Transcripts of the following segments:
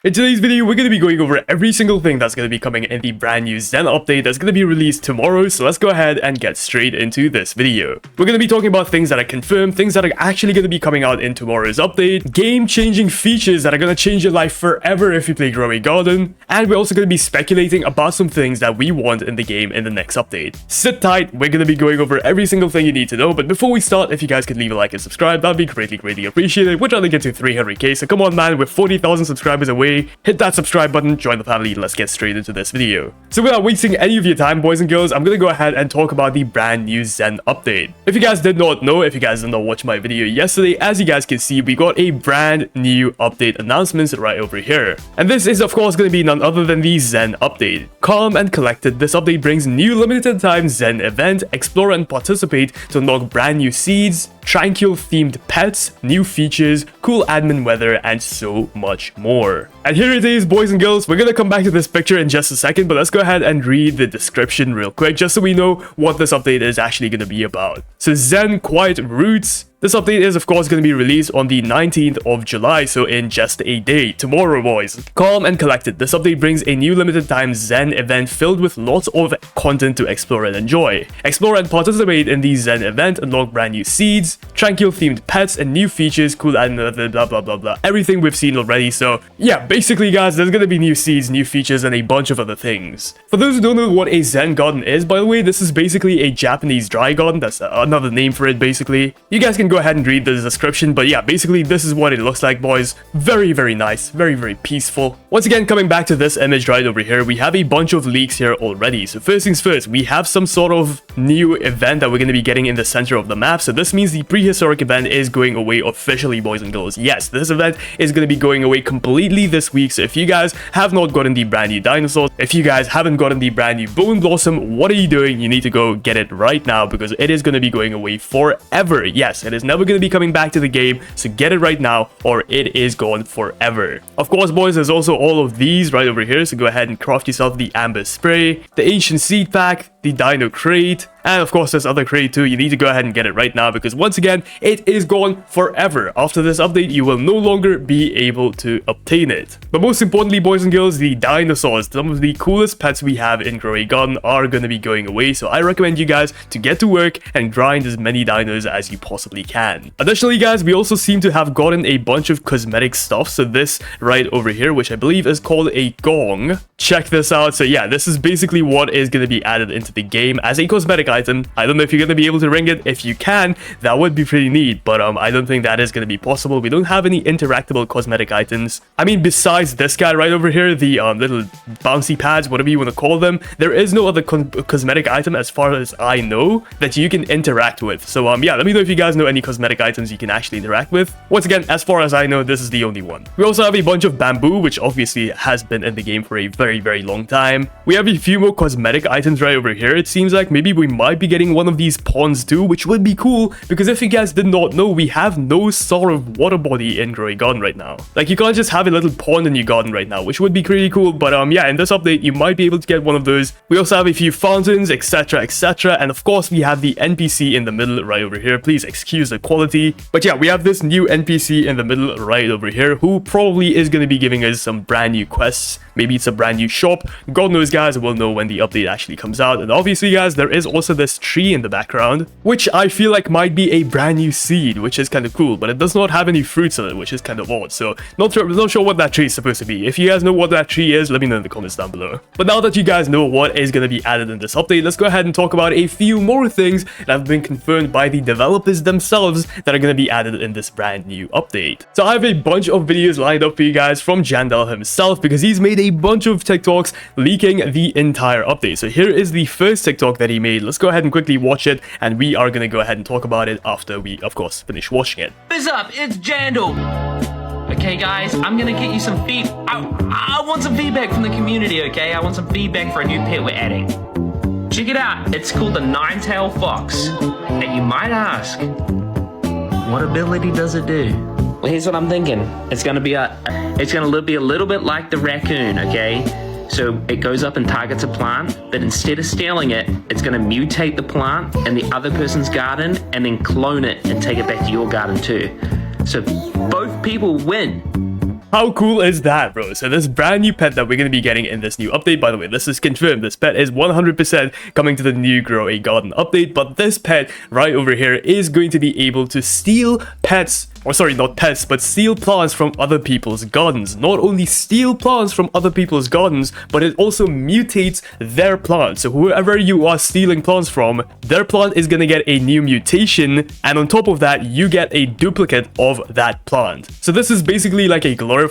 In today's video, we're going to be going over every single thing that's going to be coming in the brand new ZEN update that's going to be released tomorrow, so let's go ahead and get straight into this video. We're going to be talking about things that are confirmed, things that are actually going to be coming out in tomorrow's update, game-changing features that are going to change your life forever if you play Growing Garden, and we're also going to be speculating about some things that we want in the game in the next update. Sit tight, we're going to be going over every single thing you need to know, but before we start, if you guys could leave a like and subscribe, that'd be greatly appreciated. We're trying to get to 300k, so come on man, we're 40,000 subscribers away. Hit that subscribe button, join the family, let's get straight into this video. So without wasting any of your time, boys and girls, I'm gonna go ahead and talk about the brand new ZEN update. If you guys did not know, if you guys did not watch my video yesterday, as you guys can see, we got a brand new update announcements right over here. And this is of course gonna be none other than the ZEN update. Calm and collected, this update brings new limited time ZEN event, explore and participate to unlock brand new seeds, tranquil themed pets, new features, cool admin weather, and so much more. And here it is, boys and girls. We're gonna come back to this picture in just a second, but let's go ahead and read the description real quick just so we know what this update is actually gonna be about. So ZEN Quiet Roots. This update is of course going to be released on the 19th of July, so in just a day, tomorrow boys. Calm and collected, this update brings a new limited time ZEN event filled with lots of content to explore and enjoy. Explore and participate in the ZEN event, unlock brand new seeds, tranquil themed pets, and new features, cool and blah blah blah blah, everything we've seen already. So yeah, basically guys, there's going to be new seeds, new features, and a bunch of other things. For those who don't know what a ZEN garden is, by the way, this is basically a Japanese dry garden. That's another name for it basically. You guys can go ahead and read the description, but yeah, basically this is what it looks like, boys. Very nice, very peaceful. Once again, coming back to this image right over here, we have a bunch of leaks here already. So first things first, we have some sort of new event that we're going to be getting in the center of the map. So this means the prehistoric event is going away officially, boys and girls. Yes, this event is going to be going away completely this week. So if you guys have not gotten the brand new dinosaurs, if you guys haven't gotten the brand new bone blossom, what are you doing? You need to go get it right now because it is going to be going away forever. Yes, it is never going to be coming back to the game, so get it right now or it is gone forever. Of course boys, there's also all of these right over here, so go ahead and craft yourself the amber spray, the ancient seed pack, the dino crate, and of course this other crate too. You need to go ahead and get it right now because once again it is gone forever. After this update you will no longer be able to obtain it. But most importantly, boys and girls, the dinosaurs, some of the coolest pets we have in Growing Garden, are going to be going away, so I recommend you guys to get to work and grind as many dinos as you possibly can. Additionally guys, we also seem to have gotten a bunch of cosmetic stuff. So this right over here, which I believe is called a gong, check this out. So yeah, this is basically what is going to be added into the game as a cosmetic item. I don't know if you're going to be able to ring it. If you can, that would be pretty neat, but I don't think that is going to be possible. We don't have any interactable cosmetic items. I mean, besides this guy right over here, the little bouncy pads, whatever you want to call them, there is no other cosmetic item as far as I know that you can interact with. So yeah, let me know if you guys know any cosmetic items you can actually interact with. Once again, as far as I know, this is the only one. We also have a bunch of bamboo, which obviously has been in the game for a very long time. We have a few more cosmetic items right over here. It seems like maybe we might be getting one of these ponds too, which would be cool because if you guys did not know, we have no sort of water body in Growing Garden right now. Like you can't just have a little pond in your garden right now, which would be pretty cool. But yeah, in this update you might be able to get one of those. We also have a few fountains, etc, and of course we have the NPC in the middle right over here. Please excuse the quality, but yeah, we have this new NPC in the middle right over here who probably is going to be giving us some brand new quests. Maybe it's a brand new shop. God knows guys, we'll know when the update actually comes out. And obviously guys, there is also this tree in the background, which I feel like might be a brand new seed, which is kind of cool, but it does not have any fruits on it, which is kind of odd. So not sure what that tree is supposed to be. If you guys know what that tree is, let me know in the comments down below. But now that you guys know what is going to be added in this update, let's go ahead and talk about a few more things that have been confirmed by the developers themselves that are going to be added in this brand new update. So I have a bunch of videos lined up for you guys from Jandel himself because he's made a bunch of TikToks leaking the entire update. So here is the first TikTok that he made. Let's go ahead and quickly watch it, and we are going to go ahead and talk about it after we, of course, finish watching it. What's up? It's Jandel. Okay, guys, I'm gonna get you some I want some feedback from the community, okay? I want some feedback for a new pet we're adding. Check it out. It's called the Nine-Tailed Fox. And you might ask, what ability does it do? Well, here's what I'm thinking. It's gonna be a little bit like the raccoon, okay? So it goes up and targets a plant, but instead of stealing it, it's going to mutate the plant in the other person's garden and then clone it and take it back to your garden too. So both people win. How cool is that, bro? So this brand new pet that we're going to be getting in this new update, by the way, this is confirmed. This pet is 100% coming to the new Grow a Garden update, but this pet right over here is going to be able to steal pets, or sorry, not pets, but steal plants from other people's gardens. Not only steal plants from other people's gardens, but it also mutates their plants. So whoever you are stealing plants from, their plant is going to get a new mutation, and on top of that, you get a duplicate of that plant. So this is basically like a glorified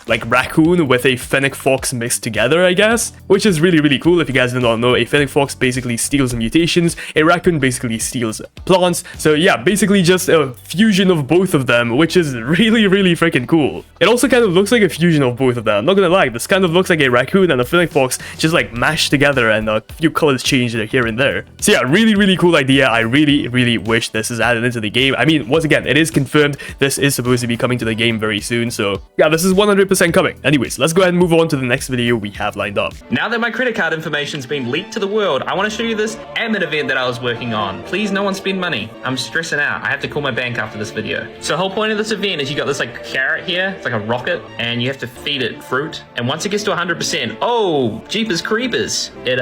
like raccoon with a fennec fox mixed together, I guess, which is really, really cool. If you guys do not know, a fennec fox basically steals mutations, a raccoon basically steals plants. So yeah, basically just a fusion of both of them, which is really, really freaking cool. It also kind of looks like a fusion of both of them. I'm not gonna lie, this kind of looks like a raccoon and a fennec fox just like mashed together, and a few colors changed here and there. So yeah, really, really cool idea. I really, really wish this is added into the game. I mean, once again, it is confirmed this is supposed to be coming to the game very soon, so yeah, this is 100% coming. Anyways, let's go ahead and move on to the next video we have lined up. Now that my credit card information's been leaked to the world, I want to show you this admin event that I was working on. Please, no one spend money. I'm stressing out. I have to call my bank after this video. So the whole point of this event is you got this like carrot here. It's like a rocket, and you have to feed it fruit. And once it gets to 100%, oh, jeepers creepers, it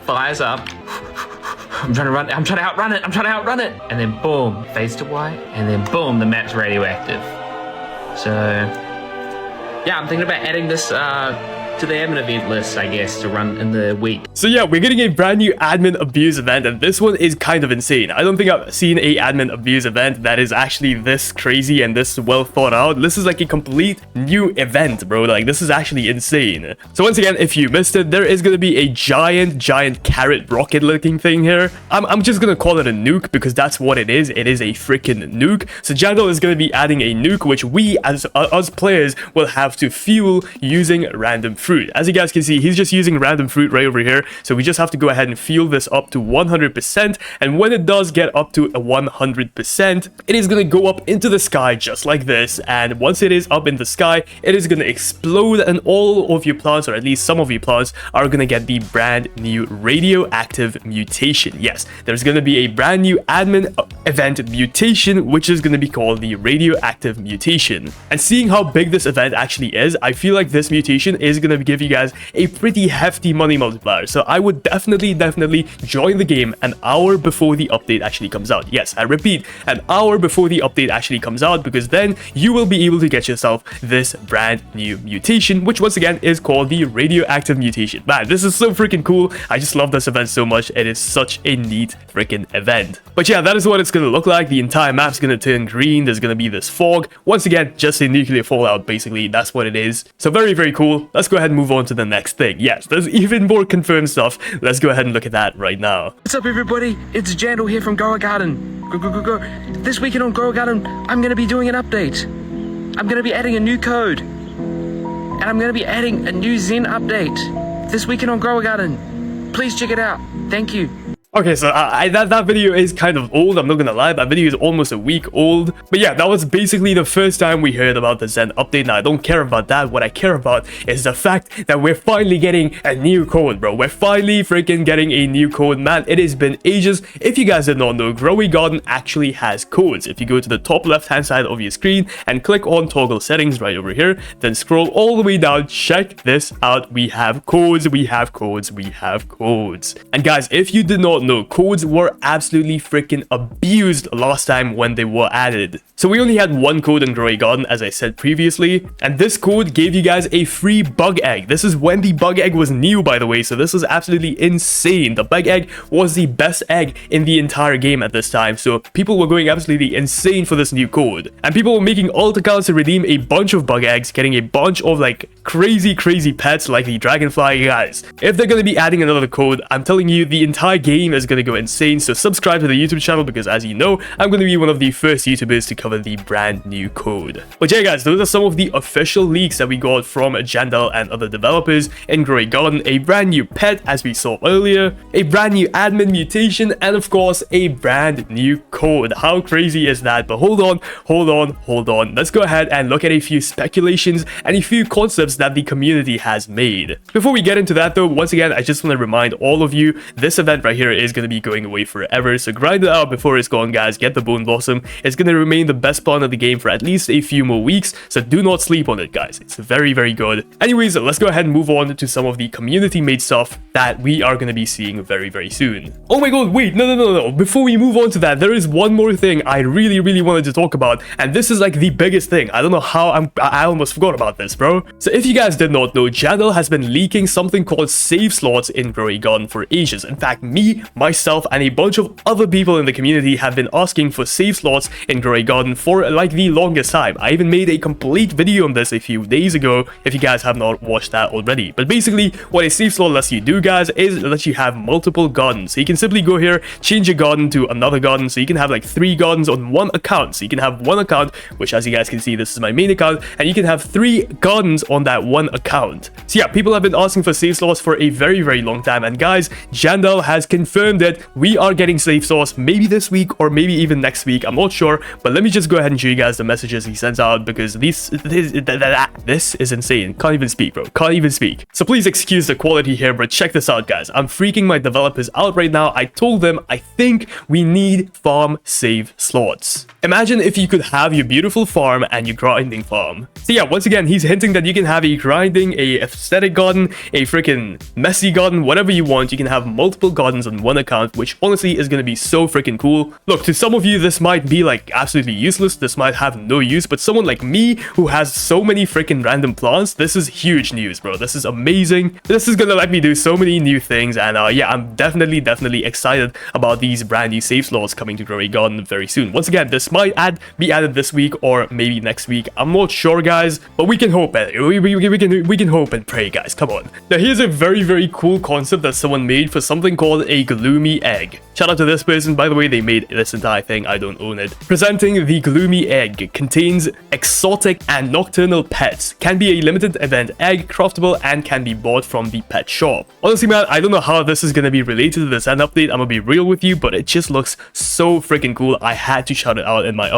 fires up. I'm trying to run. I'm trying to outrun it. I'm trying to outrun it. And then boom, fades to white. And then boom, the map's radioactive. So yeah, I'm thinking about adding this to the admin event list, I guess, to run in the week. So yeah, we're getting a brand new admin abuse event, and this one is kind of insane. I don't think I've seen a admin abuse event that is actually this crazy and this well thought out. This is like a complete new event, bro. Like, this is actually insane. So once again, if you missed it, there is going to be a giant carrot rocket looking thing here. I'm just going to call it a nuke because that's what it is. It is a freaking nuke. So Jandal is going to be adding a nuke, which we as us players will have to fuel using random fruit. As you guys can see, he's just using random fruit right over here, so we just have to go ahead and fuel this up to 100%, and when it does get up to a 100%, it is going to go up into the sky just like this, and once it is up in the sky, it is going to explode, and all of your plants, or at least some of your plants, are going to get the brand new radioactive mutation. Yes, there's going to be a brand new admin event mutation, which is going to be called the radioactive mutation. And seeing how big this event actually is, I feel like this mutation is going to give you guys a pretty hefty money multiplier. So I would definitely join the game an hour before the update actually comes out. Yes, I repeat, an hour before the update actually comes out, because then you will be able to get yourself this brand new mutation, which once again is called the radioactive mutation. Man, this is so freaking cool. I just love this event so much. It is such a neat freaking event. But yeah, that is what it's going to look like. The entire map's going to turn green. There's going to be this fog. Once again, just a nuclear fallout, basically. That's what it is. So very, very cool. Let's go ahead and move on to the next thing. Yes, there's even more confirmed stuff. Let's go ahead and look at that right now. What's up, everybody? It's Jandal here from Grow a Garden. Go. This weekend on Grow a Garden, I'm going to be doing an update. I'm going to be adding a new code. And I'm going to be adding a new ZEN update. This weekend on Grow a Garden. Please check it out. Thank you. Okay, so that video is kind of old, I'm not gonna lie. That video is almost a week old. But yeah, that was basically the first time we heard about the ZEN update. Now, I don't care about that. What I care about is the fact that we're finally getting a new code, bro. We're finally freaking getting a new code. Man, it has been ages. If you guys did not know, Grow a Garden actually has codes. If you go to the top left-hand side of your screen and click on toggle settings right over here, then scroll all the way down, check this out. We have codes, we have codes, we have codes. And guys, if you did not know, codes were absolutely freaking abused last time when they were added. So we only had one code in Grow a Garden, as I said previously, and this code gave you guys a free bug egg. This is when the bug egg was new, by the way, so this is absolutely insane. The bug egg was the best egg in the entire game at this time, so people were going absolutely insane for this new code. And people were making alt accounts to redeem a bunch of bug eggs, getting a bunch of like crazy pets like the dragonfly. Guys, if they're going to be adding another code, I'm telling you, the entire game is going to go insane. So subscribe to the YouTube channel, because as you know, I'm going to be one of the first YouTubers to cover the brand new code. But yeah, guys, those are some of the official leaks that we got from Jandal and other developers in Grow a Garden. A brand new pet, as we saw earlier, a brand new admin mutation, and of course a brand new code. How crazy is that? But hold on, let's go ahead and look at a few speculations and a few concepts that the community has made. Before we get into that though, once again, I just want to remind all of you, this event right here is going to be going away forever, so grind it out before it's gone, guys. Get the Bone Blossom. It's going to remain the best plant of the game for at least a few more weeks, so do not sleep on it, guys. It's very, very good. Anyways, let's go ahead and move on to some of the community-made stuff that we are going to be seeing very, very soon. Oh my god, wait, no. Before we move on to that, there is one more thing I really, really wanted to talk about, and this is like the biggest thing. I don't know how I almost forgot about this, bro. So if you guys did not know, Jandal has been leaking something called save slots in Growing Garden for ages. In fact, me, myself, and a bunch of other people in the community have been asking for save slots in Growing Garden for like the longest time. I even made a complete video on this a few days ago, if you guys have not watched that already. But basically, what a save slot lets you do, guys, is it lets you have multiple gardens. So you can simply go here, change your garden to another garden, so you can have like 3 gardens on one account. So you can have one account, which as you guys can see, this is my main account, and you can have 3 gardens on that one account. So yeah, people have been asking for save slots for a very, very long time, and guys, Jandal has confirmed it. We are getting save slots maybe this week or maybe even next week, I'm not sure, but let me just go ahead and show you guys the messages he sends out, because this is insane. Can't even speak, bro. Can't even speak. So please excuse the quality here, but check this out, guys. I'm freaking my developers out right now. I told them I think we need farm save slots. Imagine if you could have your beautiful farm and your grinding farm. So yeah, once again, he's hinting that you can have a grinding, a aesthetic garden, a freaking messy garden, whatever you want. You can have multiple gardens on one account, which honestly is going to be so freaking cool. Look, to some of you, this might be like absolutely useless. This might have no use, but someone like me who has so many freaking random plants, this is huge news, bro. This is amazing. This is going to let me do so many new things, and yeah, I'm definitely excited about these brand new save slots coming to Growing Garden very soon. Once again, this might be added this week or maybe next week. I'm not sure, guys, but we can hope. We can hope and pray, guys. Come on. Now, here's a very, very cool concept that someone made for something called a gloomy egg. Shout out to this person, by the way. They made this entire thing. I don't own it. Presenting the gloomy egg. Contains exotic and nocturnal pets. Can be a limited event egg, craftable, and can be bought from the pet shop. Honestly, man, I don't know how this is gonna be related to the ZEN update. I'm gonna be real with you, but it just looks so freaking cool. I had to shout it out in my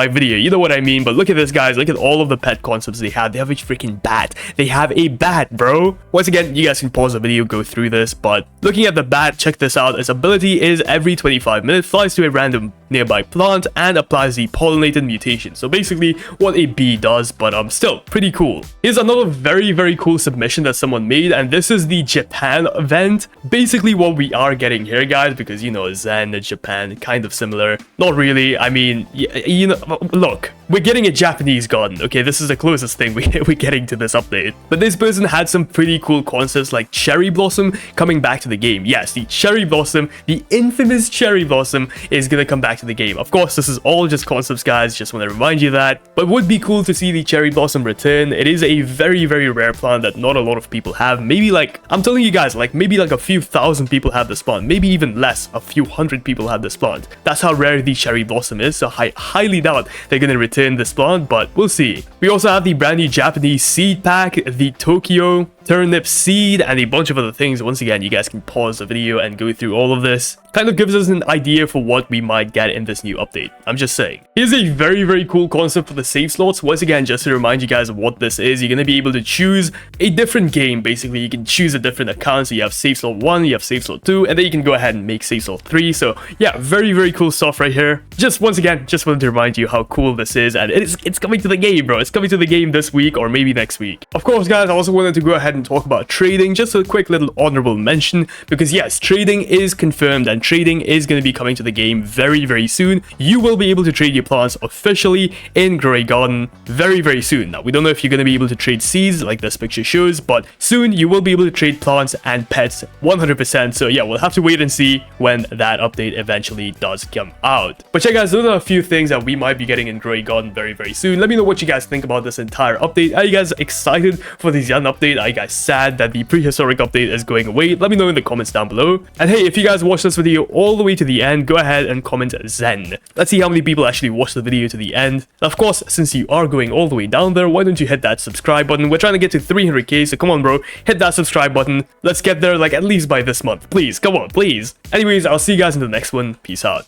video. You know what I mean? But look at this, guys. Look at all of the pet concepts they have. They have a freaking bat. They have a bat, bro. Once again, you guys can pause the video, go through this, but looking at the bat, check this out. Its ability is every 25 minutes flies to a random nearby plant and applies the pollinated mutation. So basically what a bee does, but still pretty cool. Here's another very, very cool submission that someone made, and this is the Japan event. Basically what we are getting here, guys, because you know ZEN and Japan kind of similar. Not really. I mean, you know, look, we're getting a Japanese garden. Okay, this is the closest thing we're getting to this update. But this person had some pretty cool concepts like cherry blossom coming back to the game. Yes, the cherry blossom, the infamous cherry blossom, is gonna come back to the game. Of course, this is all just concepts, guys. Just want to remind you that. But would be cool to see the cherry blossom return. It is a very, very rare plant that not a lot of people have. Maybe like, I'm telling you guys, like maybe like a few thousand people have this plant. Maybe even less, a few hundred people have this plant. That's how rare the cherry blossom is. So I highly doubt they're gonna return this plant, but we'll see. We also have the brand new Japanese seed pack, the Tokyo turnip seed, and a bunch of other things. Once again, you guys can pause the video and go through all of this. Kind of gives us an idea for what we might get in this new update. I'm just saying. Here's a very, very cool concept for the save slots. Once again, just to remind you guys of what this is, you're going to be able to choose a different game. Basically, you can choose a different account. So you have save slot 1, you have save slot 2, and then you can go ahead and make save slot 3. So yeah, very, very cool stuff right here. Just once again, just wanted to remind you how cool this is, and it's coming to the game, bro. It's coming to the game this week or maybe next week. Of course, guys, I also wanted to go ahead and talk about trading. Just a quick little honorable mention, because yes, trading is confirmed and trading is going to be coming to the game very, very soon. You will be able to trade your plants officially in Growing Garden very, very soon. Now, we don't know if you're going to be able to trade seeds like this picture shows, but soon you will be able to trade plants and pets 100%. So yeah, we'll have to wait and see when that update eventually does come out. But yeah, guys, those are a few things that we might be getting in Growing Garden very, very soon. Let me know what you guys think about this entire update. Are you guys excited for the ZEN update? Are you guys sad that the prehistoric update is going away? Let me know in the comments down below. And hey, if you guys watched this video all the way to the end, go ahead and comment ZEN. Let's see how many people actually watched the video to the end. And of course, since you are going all the way down there, why don't you hit that subscribe button? We're trying to get to 300k, so come on, bro, hit that subscribe button. Let's get there like at least by this month. Please, come on, please. Anyways, I'll see you guys in the next one. Peace out.